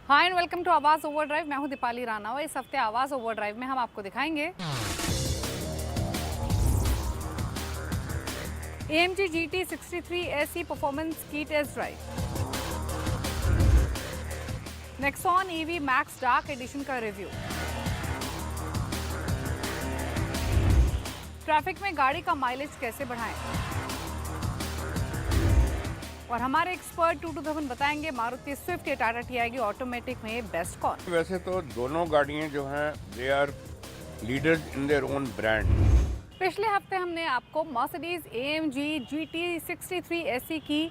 Hi and welcome to आवाज़ overdrive. मैं हूं दीपाली राणा और इस हफ्ते आवाज़ ओवरड्राइव में हम आपको दिखाएंगे AMG GT 63 SE परफॉर्मेंस की test drive, Nexon EV Max dark edition का रिव्यू, ट्रैफिक में गाड़ी का माइलेज कैसे बढ़ाएं, और हमारे एक्सपर्ट 22 बताएंगे मारुति स्विफ्ट या टाटा TI ऑटोमेटिक में बेस्ट कौन। वैसे तो दोनों गाड़ियां जो हैं they are leaders in their own brand. पिछले हफ्ते हमने आपको मर्सिडीज AMG GT 63 SE की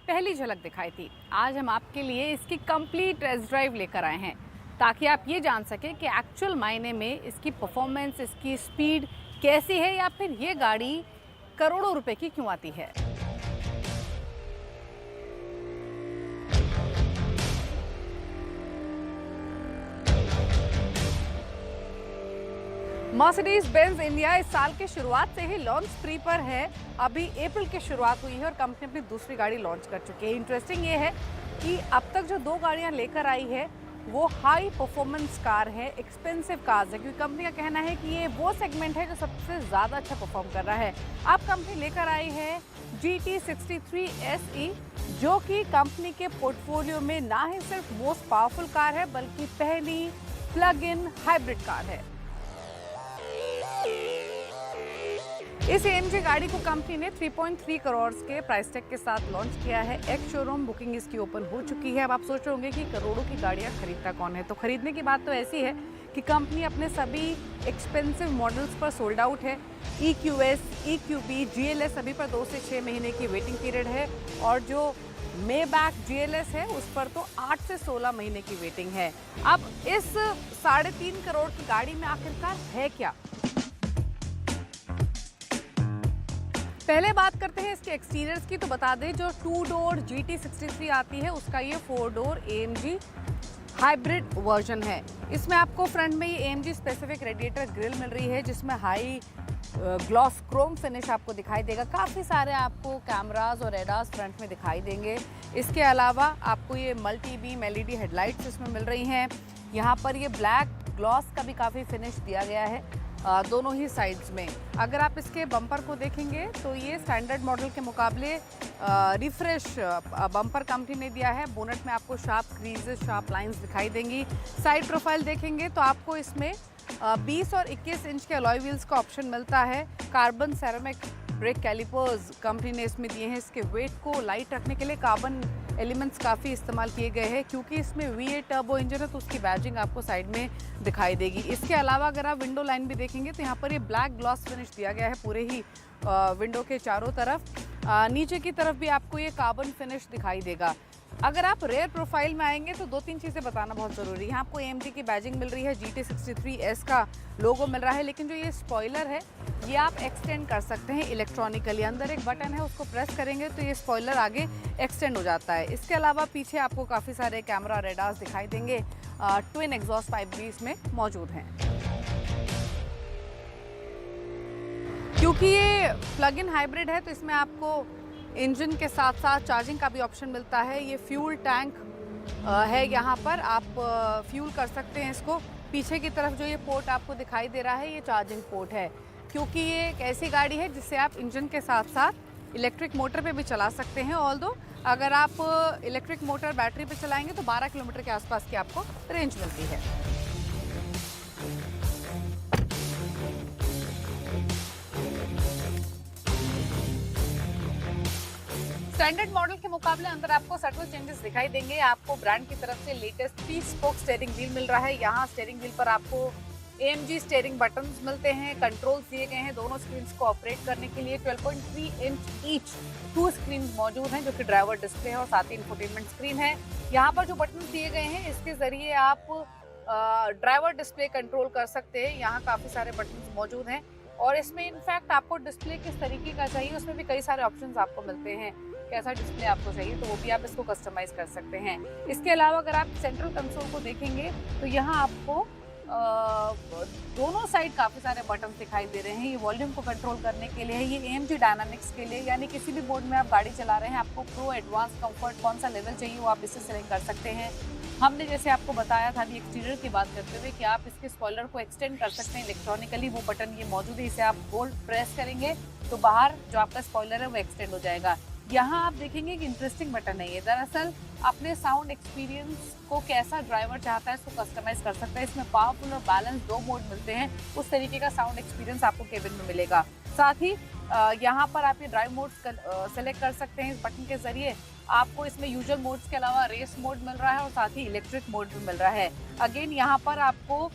पहली झलक दिखाई थी। आज हम आपके लिए इसकी कंप्लीट टेस्ट ड्राइव लेकर आए हैं ताकि आप ये जान सकें कि एक्चुअल मायने में इसकी परफॉर्मेंस, इसकी स्पीड कैसी है या फिर ये गाड़ी करोड़ों रुपए की क्यों आती है। मर्सिडीज बेंज इंडिया इस साल के शुरुआत से ही लॉन्च स्प्री पर है। अभी अप्रैल की शुरुआत हुई है और कंपनी अपनी दूसरी गाड़ी लॉन्च कर चुकी है। इंटरेस्टिंग ये है कि अब तक जो दो गाड़ियां लेकर आई है वो हाई परफॉर्मेंस कार है, एक्सपेंसिव कार्स है, क्योंकि कंपनी का कहना है कि ये वो सेगमेंट है जो सबसे ज़्यादा अच्छा परफॉर्म कर रहा है। अब कंपनी लेकर आई है GT 63 SE, जो कि कंपनी के पोर्टफोलियो में ना ही सिर्फ मोस्ट पावरफुल कार है बल्कि पहली प्लग इन हाइब्रिड कार है। इस AMG गाड़ी को कंपनी ने 3.3 करोड़ के प्राइस टैग के साथ लॉन्च किया है। एक्स शोरूम बुकिंग इसकी ओपन हो चुकी है। अब आप सोच रहे होंगे कि करोड़ों की गाड़ियां खरीदता कौन है, तो खरीदने की बात तो ऐसी है कि कंपनी अपने सभी एक्सपेंसिव मॉडल्स पर सोल्ड आउट है। EQS, EQB, GLS सभी पर 2 से 6 महीने की वेटिंग पीरियड है और जो मेबैक GLS है उस पर तो 8 से 16 महीने की वेटिंग है। अब इस 3.5 करोड़ की गाड़ी में आखिरकार है क्या। पहले बात करते हैं इसके एक्सटीरियर्स की। तो बता दें जो 2 डोर GT 63 आती है उसका ये 4 डोर AMG हाइब्रिड वर्जन है। इसमें आपको फ्रंट में ये AMG स्पेसिफिक रेडिएटर ग्रिल मिल रही है जिसमें हाई ग्लॉस क्रोम फिनिश आपको दिखाई देगा। काफ़ी सारे आपको कैमरास और एडास फ्रंट में दिखाई देंगे। इसके अलावा आपको ये मल्टी बीम LED हेडलाइट्स इसमें मिल रही हैं। यहाँ पर ये ब्लैक ग्लॉस का भी काफ़ी फिनिश दिया गया है दोनों ही साइड्स में। अगर आप इसके बम्पर को देखेंगे तो ये स्टैंडर्ड मॉडल के मुकाबले रिफ्रेश बम्पर कंपनी ने दिया है। बोनट में आपको शार्प क्रीजेस, शार्प लाइंस दिखाई देंगी। साइड प्रोफाइल देखेंगे तो आपको इसमें 20 और 21 इंच के अलॉय व्हील्स का ऑप्शन मिलता है। Carbon ceramic brake calipers company ने इसमें दिए हैं। इसके वेट को लाइट रखने के लिए कार्बन एलिमेंट्स काफ़ी इस्तेमाल किए गए हैं। क्योंकि इसमें V8 टर्बो इंजन है तो उसकी बैजिंग आपको साइड में दिखाई देगी। इसके अलावा अगर आप विंडो लाइन भी देखेंगे तो यहाँ पर ये ब्लैक ग्लॉस फिनिश दिया गया है पूरे ही विंडो के चारों तरफ। नीचे की तरफ भी आपको ये कार्बन फिनिश दिखाई देगा। अगर आप रेयर प्रोफाइल में आएंगे तो 2-3 चीज़ें बताना बहुत ज़रूरी है। यहाँ आपको AMG की बैजिंग मिल रही है, GT 63 S का लोगो मिल रहा है, लेकिन जो ये स्पॉइलर है ये आप एक्सटेंड कर सकते हैं इलेक्ट्रॉनिकली। अंदर एक बटन है, उसको प्रेस करेंगे तो ये स्पॉइलर आगे एक्सटेंड हो जाता है। इसके अलावा पीछे आपको काफ़ी सारे कैमरा रेडार्स दिखाई देंगे। ट्विन एग्जॉस्ट पाइप भी इसमें मौजूद हैं। क्योंकि ये प्लग इन हाइब्रिड है तो इसमें आपको इंजन के साथ साथ चार्जिंग का भी ऑप्शन मिलता है। ये फ्यूल टैंक है, यहाँ पर आप फ्यूल कर सकते हैं इसको। पीछे की तरफ जो ये पोर्ट आपको दिखाई दे रहा है ये चार्जिंग पोर्ट है, क्योंकि ये एक ऐसी गाड़ी है जिससे आप इंजन के साथ साथ इलेक्ट्रिक मोटर पे भी चला सकते हैं। ऑल्दो अगर आप इलेक्ट्रिक मोटर बैटरी पे चलाएंगे तो 12 किलोमीटर के आसपास की आपको रेंज मिलती है। स्टैंडर्ड मॉडल के मुकाबले अंदर आपको सटल चेंजेस दिखाई देंगे। आपको ब्रांड की तरफ से लेटेस्ट 3 स्पोक स्टीयरिंग व्हील मिल रहा है। यहाँ स्टीयरिंग व्हील पर आपको AMG स्टीयरिंग बटन्स मिलते हैं, कंट्रोल्स दिए गए हैं दोनों स्क्रीन्स को ऑपरेट करने के लिए। 12.3 इंच ईच 2 स्क्रीन मौजूद हैं जो कि ड्राइवर डिस्प्ले है और साथ ही इंफोटेनमेंट स्क्रीन है। यहाँ पर जो बटन दिए गए हैं इसके जरिए आप ड्राइवर डिस्प्ले कंट्रोल कर सकते हैं। यहाँ काफ़ी सारे बटन मौजूद हैं और इसमें इनफैक्ट आपको डिस्प्ले किस तरीके का चाहिए उसमें भी कई सारे ऑप्शंस आपको मिलते हैं। कैसा डिस्प्ले आपको चाहिए तो वो भी आप इसको कस्टमाइज कर सकते हैं। इसके अलावा अगर आप सेंट्रल कंसोल को देखेंगे तो यहाँ आपको दोनों साइड काफ़ी सारे बटन दिखाई दे रहे हैं। ये वॉल्यूम को कंट्रोल करने के लिए है, ये AMG डायनामिक्स के लिए, यानी किसी भी मोड में आप गाड़ी चला रहे हैं आपको प्रो, एडवांस, कंफर्ट कौन सा लेवल चाहिए वो आप इससे सेलेक्ट कर सकते हैं। हमने जैसे आपको बताया था अभी एक्सटीरियर की बात करते हुए कि आप इसके स्पॉइलर को एक्सटेंड कर सकते हैं इलेक्ट्रॉनिकली। वो बटन ये मौजूद है, इसे आप होल्ड प्रेस करेंगे तो बाहर जो आपका स्पॉइलर है वो एक्सटेंड हो जाएगा। यहाँ आप देखेंगे कि इंटरेस्टिंग बटन है ये। दरअसल अपने साउंड एक्सपीरियंस को कैसा ड्राइवर चाहता है उसको कस्टमाइज कर सकता है। इसमें पावरफुल और बैलेंस 2 मोड मिलते हैं, उस तरीके का साउंड एक्सपीरियंस आपको केबिन में मिलेगा। साथ ही यहाँ पर आप ये ड्राइव मोड्स सेलेक्ट कर सकते हैं इस बटन के जरिए। आपको इसमें यूजुअल मोड्स के अलावा रेस मोड मिल रहा है और साथ ही इलेक्ट्रिक मोड भी मिल रहा है। अगेन यहाँ पर आपको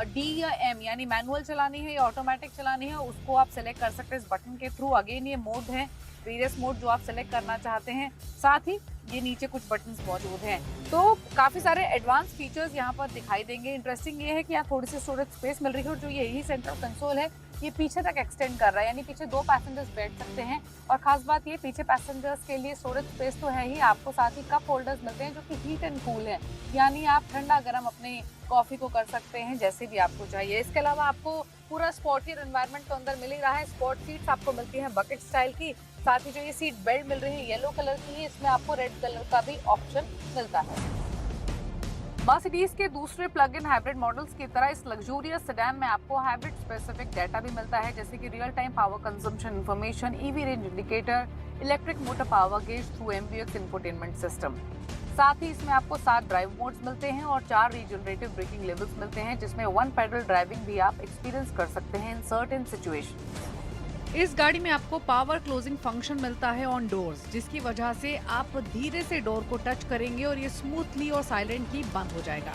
डी या एम यानी मैनुअल चलानी है या ऑटोमेटिक चलानी है, उसको आप सेलेक्ट कर सकते हैं इस बटन के थ्रू। अगेन ये मोड है वेरियस मोड जो आप सेलेक्ट करना चाहते हैं। साथ ही ये नीचे कुछ बटन्स मौजूद हैं, तो काफ़ी सारे एडवांस फीचर्स यहाँ पर दिखाई देंगे। इंटरेस्टिंग ये है कि यहाँ थोड़ी सी स्टोरेज स्पेस मिल रही है और जो यही सेंट्रल कंसोल है ये पीछे तक एक्सटेंड कर रहा है, यानी पीछे 2 पैसेंजर्स बैठ सकते हैं। और खास बात ये पीछे पैसेंजर्स के लिए स्टोरेज स्पेस तो है ही, आपको साथ ही कप होल्डर्स मिलते हैं जो कि हीट एंड कूल है, यानी आप ठंडा गर्म अपने कॉफ़ी को कर सकते हैं जैसे भी आपको चाहिए। इसके अलावा आपको पूरा स्पोर्टियर एनवायरनमेंट तो अंदर मिल ही रहा है। स्पोर्ट सीट्स आपको मिलती हैं बकेट स्टाइल की, साथ ही जो ये सीट बेल्ट मिल रही है येलो कलर की है, इसमें आपको रेड कलर का भी ऑप्शन मिलता है। मर्सिडीज के दूसरे प्लग इन हाइब्रिड मॉडल्स की तरह इस लग्जूरियस सेडान में आपको हाइब्रिड स्पेसिफिक डाटा भी मिलता है, जैसे कि real time power consumption information, EV range indicator, electric motor power gauge through MBX infotainment system. साथ ही इसमें आपको 7 ड्राइव मोड्स मिलते हैं और 4 रीजनरेटिव ब्रेकिंग लेवल्स मिलते हैं, जिसमें 1 पैडल ड्राइविंग भी आप एक्सपीरियंस कर सकते हैं इन सर्टेन सिचुएशंस। इस गाड़ी में आपको पावर क्लोजिंग फंक्शन मिलता है ऑन डोर्स, जिसकी वजह से आप धीरे से डोर को टच करेंगे और ये स्मूथली और साइलेंटली बंद हो जाएगा।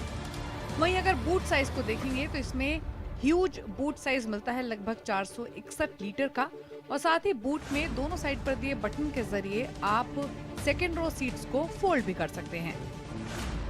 वहीं अगर बूट साइज को देखेंगे तो इसमें ह्यूज बूट साइज मिलता है लगभग 461 लीटर का, और साथ ही बूट में दोनों साइड पर दिए बटन के जरिए आप सेकेंड रो सीट्स को फोल्ड भी कर सकते हैं।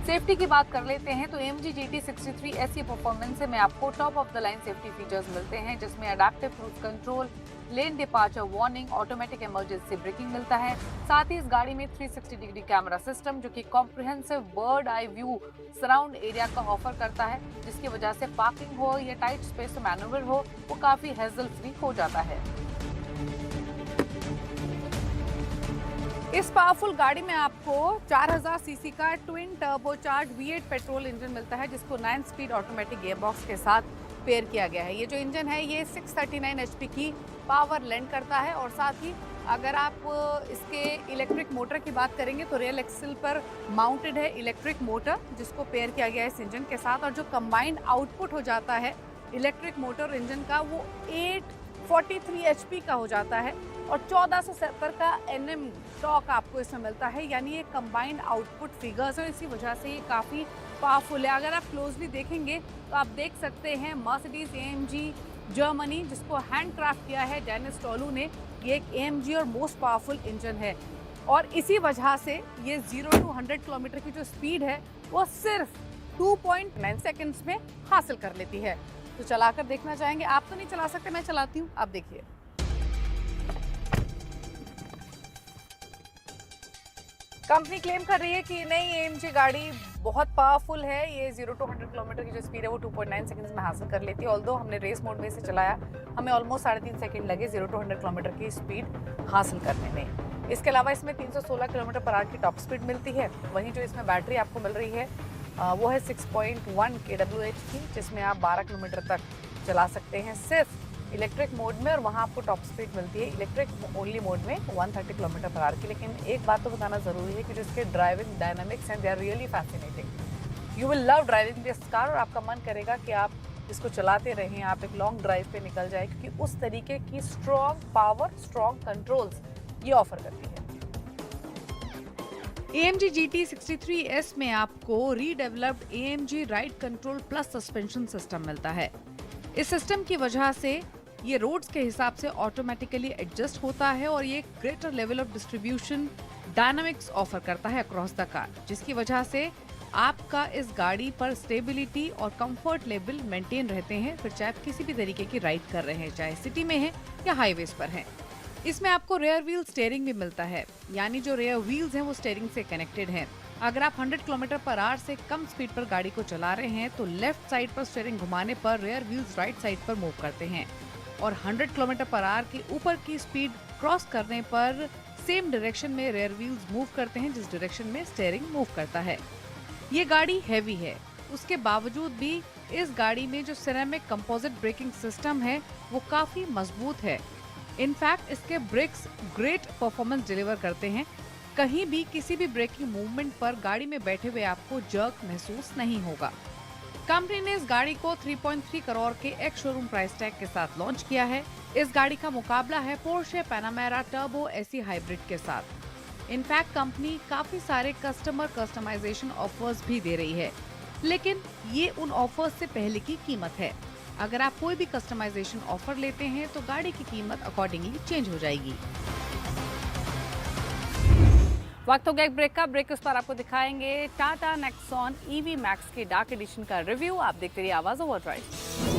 सेफ्टी की बात कर लेते हैं तो AMG GT 63S परफॉर्मेंस में आपको top of the line safety features मिलते हैं, जिसमें adaptive cruise control, lane departure warning, automatic emergency breaking मिलता है। साथ ही इस गाड़ी में 360 डिग्री कैमरा सिस्टम जो कि comprehensive bird eye view surround area का ऑफर करता है, जिसकी वजह से पार्किंग हो या टाइट स्पेस मैनूवर हो वो काफी हेजल फ्री हो जाता है। इस पावरफुल गाड़ी में आपको 4000 सीसी का twin turbocharge V8 petrol engine मिलता है, जिसको 9 स्पीड ऑटोमेटिक गियरबॉक्स के साथ पेयर किया गया है। ये जो इंजन है ये 639 HP की पावर लैंड करता है, और साथ ही अगर आप इसके इलेक्ट्रिक मोटर की बात करेंगे तो रियर एक्सिल पर माउंटेड है इलेक्ट्रिक मोटर, जिसको पेयर किया गया है इस इंजन के साथ, और जो कंबाइंड आउटपुट हो जाता है इलेक्ट्रिक मोटर इंजन का वो 843 HP का हो जाता है, और 1470 का Nm टॉर्क आपको इसमें मिलता है, यानी ये कंबाइंड आउटपुट फिगर्स है, इसी वजह से ये काफ़ी पावरफुल है। अगर आप क्लोजली देखेंगे तो आप देख सकते हैं मर्सिडीज AMG जर्मनी, जिसको हैंडक्राफ्ट किया है डेनिस टोलू ने, ये एक AMG और मोस्ट पावरफुल इंजन है, और इसी वजह से ये 0 to 100 किलोमीटर की जो स्पीड है वो सिर्फ 2.9 सेकेंड्स में हासिल कर लेती है। तो चलाकर देखना चाहेंगे? आप तो नहीं चला सकते, मैं चलाती हूँ, आप देखिए। कंपनी क्लेम कर रही है कि नहीं AMG गाड़ी बहुत पावरफुल है, ये 0 to 100 किलोमीटर की जो स्पीड है वो 2.9 सेकंड्स में हासिल कर लेती है। ऑल्दो हमने रेस मोड में इसे चलाया, हमें ऑलमोस्ट 3.5 सेकंड लगे 0 to 100 किलोमीटर की स्पीड हासिल करने में। इसके अलावा इसमें 316 किलोमीटर पर आवर की टॉप स्पीड मिलती है। वहीं जो इसमें बैटरी आपको मिल रही है वो है 6.1 kWh की, जिसमें आप 12 किलोमीटर तक चला सकते हैं सिर्फ इलेक्ट्रिक मोड में, और वहाँ आपको टॉप स्पीड मिलती है इलेक्ट्रिक ओनली मोड में 130 किलोमीटर पर आवर की। लेकिन एक बात तो बताना ज़रूरी है कि जो इसके ड्राइविंग डायनामिक्स हैं they are really fascinating. You will love driving this car, और आपका मन करेगा कि आप इसको चलाते रहें, आप एक लॉन्ग ड्राइव पे निकल जाए, क्योंकि उस तरीके की स्ट्रॉन्ग पावर, स्ट्रॉन्ग कंट्रोल्स ये ऑफर करती है। AMG GT 63S में आपको redeveloped AMG ride control plus suspension system मिलता है। इस सिस्टम की वजह से ये रोड्स के हिसाब से ऑटोमेटिकली एडजस्ट होता है, और ये greater level of distribution dynamics offer करता है अक्रॉस द कार, जिसकी वजह से आपका इस गाड़ी पर स्टेबिलिटी और कंफर्ट लेवल मेंटेन रहते हैं, फिर चाहे आप किसी भी तरीके की राइड कर रहे हैं, चाहे सिटी में हैं या हाईवेज पर हैं। इसमें आपको रेयर व्हील स्टीयरिंग भी मिलता है, यानी जो रेयर व्हील्स हैं वो स्टीयरिंग से कनेक्टेड हैं। अगर आप 100 किलोमीटर पर आवर से कम स्पीड पर गाड़ी को चला रहे हैं तो लेफ्ट साइड पर स्टीयरिंग घुमाने पर रेयर व्हील्स राइट साइड पर मूव करते हैं, और 100 किलोमीटर पर आवर के ऊपर की स्पीड क्रॉस करने पर सेम डायरेक्शन में रेयर व्हील्स मूव करते हैं जिस डायरेक्शन में स्टीयरिंग मूव करता है। ये गाड़ी हैवी है, उसके बावजूद भी इस गाड़ी में जो सिरेमिक कंपोजिट ब्रेकिंग सिस्टम है वो काफी मजबूत है। इनफैक्ट इसके ब्रेक्स ग्रेट परफॉर्मेंस डिलीवर करते हैं। कहीं भी किसी भी ब्रेकिंग मूवमेंट पर गाड़ी में बैठे हुए आपको जर्क महसूस नहीं होगा। कंपनी ने इस गाड़ी को 3.3 करोड़ के एक्स शोरूम प्राइस टैग के साथ लॉन्च किया है। इस गाड़ी का मुकाबला है Porsche Panamera turbo AC hybrid के साथ। इनफैक्ट कंपनी काफी सारे कस्टमाइजेशन ऑफर्स भी दे रही है, लेकिन ये उन ऑफर्स से पहले की कीमत है। अगर आप कोई भी कस्टमाइजेशन ऑफर लेते हैं तो गाड़ी की कीमत अकॉर्डिंगली चेंज हो जाएगी। वक्त हो गया एक ब्रेक का। ब्रेक उस पर आपको दिखाएंगे टाटा नेक्सॉन ईवी मैक्स के डार्क एडिशन का रिव्यू। आप देखते रहिए आवाज ओवरड्राइव।